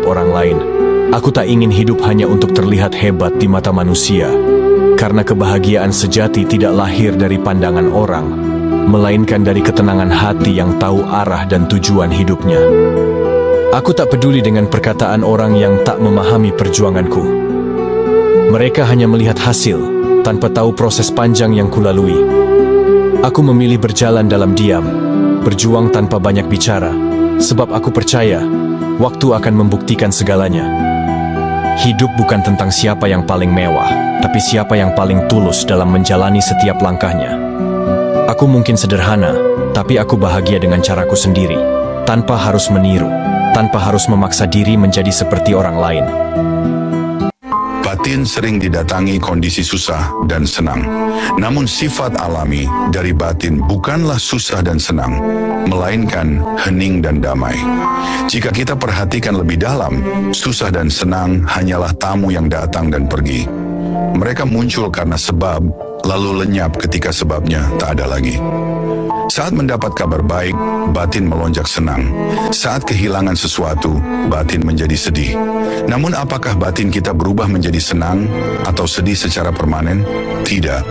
hidup orang lain. Aku tak ingin hidup hanya untuk terlihat hebat di mata manusia, karena kebahagiaan sejati tidak lahir dari pandangan orang, melainkan dari ketenangan hati yang tahu arah dan tujuan hidupnya. Aku tak peduli dengan perkataan orang yang tak memahami perjuanganku. Mereka hanya melihat hasil, tanpa tahu proses panjang yang kulalui. Aku memilih berjalan dalam diam, berjuang tanpa banyak bicara, sebab aku percaya waktu akan membuktikan segalanya. Hidup bukan tentang siapa yang paling mewah, tapi siapa yang paling tulus dalam menjalani setiap langkahnya. Aku mungkin sederhana, tapi aku bahagia dengan caraku sendiri, tanpa harus meniru, tanpa harus memaksa diri menjadi seperti orang lain. Batin sering didatangi kondisi susah dan senang. Namun sifat alami dari batin bukanlah susah dan senang, melainkan hening dan damai. Jika kita perhatikan lebih dalam, susah dan senang hanyalah tamu yang datang dan pergi. Mereka muncul karena sebab, lalu lenyap ketika sebabnya tak ada lagi. Saat mendapat kabar baik, batin melonjak senang. Saat kehilangan sesuatu, batin menjadi sedih. Namun apakah batin kita berubah menjadi senang atau sedih secara permanen? Tidak.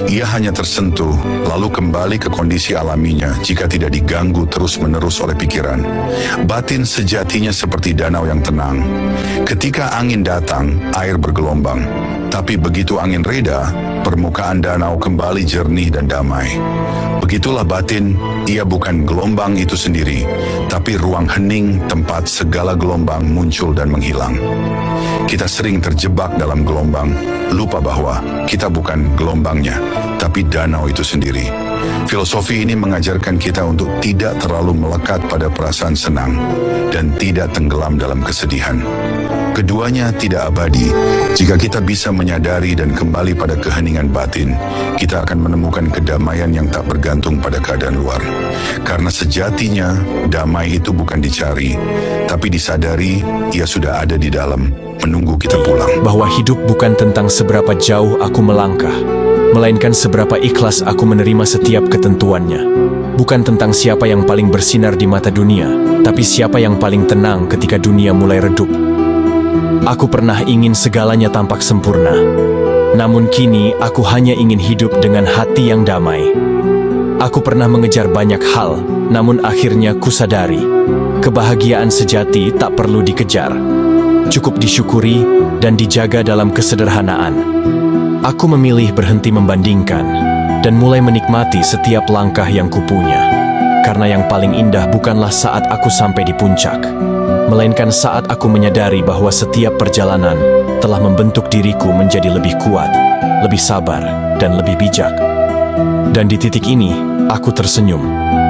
Ia hanya tersentuh, lalu kembali ke kondisi alaminya jika tidak diganggu terus-menerus oleh pikiran. Batin sejatinya seperti danau yang tenang. Ketika angin datang, air bergelombang. Tapi begitu angin reda, permukaan danau kembali jernih dan damai. Begitulah batin, ia bukan gelombang itu sendiri, tapi ruang hening tempat segala gelombang muncul dan menghilang. Kita sering terjebak dalam gelombang, lupa bahwa kita bukan gelombangnya, tapi danau itu sendiri. Filosofi ini mengajarkan kita untuk tidak terlalu melekat pada perasaan senang dan tidak tenggelam dalam kesedihan. Keduanya tidak abadi. Jika kita bisa menyadari dan kembali pada keheningan batin, kita akan menemukan kedamaian yang tak bergantung pada keadaan luar. Karena sejatinya, damai itu bukan dicari, tapi disadari ia sudah ada di dalam, menunggu kita pulang. Bahwa hidup bukan tentang seberapa jauh aku melangkah, melainkan seberapa ikhlas aku menerima setiap ketentuannya. Bukan tentang siapa yang paling bersinar di mata dunia, tapi siapa yang paling tenang ketika dunia mulai redup. Aku pernah ingin segalanya tampak sempurna, namun kini aku hanya ingin hidup dengan hati yang damai. Aku pernah mengejar banyak hal, namun akhirnya kusadari, kebahagiaan sejati tak perlu dikejar, cukup disyukuri dan dijaga dalam kesederhanaan. Aku memilih berhenti membandingkan dan mulai menikmati setiap langkah yang kupunya, karena yang paling indah bukanlah saat aku sampai di puncak, melainkan saat aku menyadari bahwa setiap perjalanan telah membentuk diriku menjadi lebih kuat, lebih sabar, dan lebih bijak. Dan di titik ini, aku tersenyum,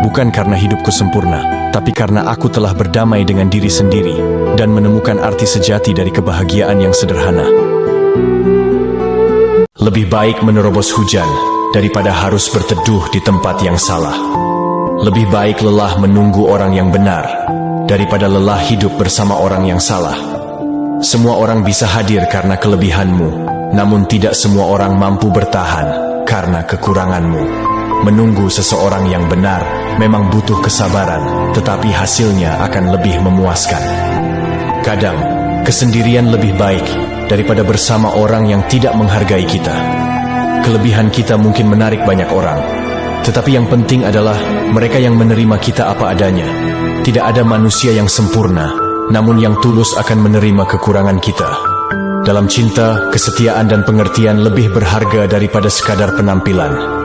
bukan karena hidupku sempurna, tapi karena aku telah berdamai dengan diri sendiri dan menemukan arti sejati dari kebahagiaan yang sederhana. Lebih baik menerobos hujan daripada harus berteduh di tempat yang salah. Lebih baik lelah menunggu orang yang benar daripada lelah hidup bersama orang yang salah. Semua orang bisa hadir karena kelebihanmu, namun tidak semua orang mampu bertahan karena kekuranganmu. Menunggu seseorang yang benar memang butuh kesabaran, tetapi hasilnya akan lebih memuaskan. Kadang, kesendirian lebih baik daripada bersama orang yang tidak menghargai kita. Kelebihan kita mungkin menarik banyak orang, tetapi yang penting adalah mereka yang menerima kita apa adanya. Tidak ada manusia yang sempurna, namun yang tulus akan menerima kekurangan kita. Dalam cinta, kesetiaan dan pengertian lebih berharga daripada sekadar penampilan.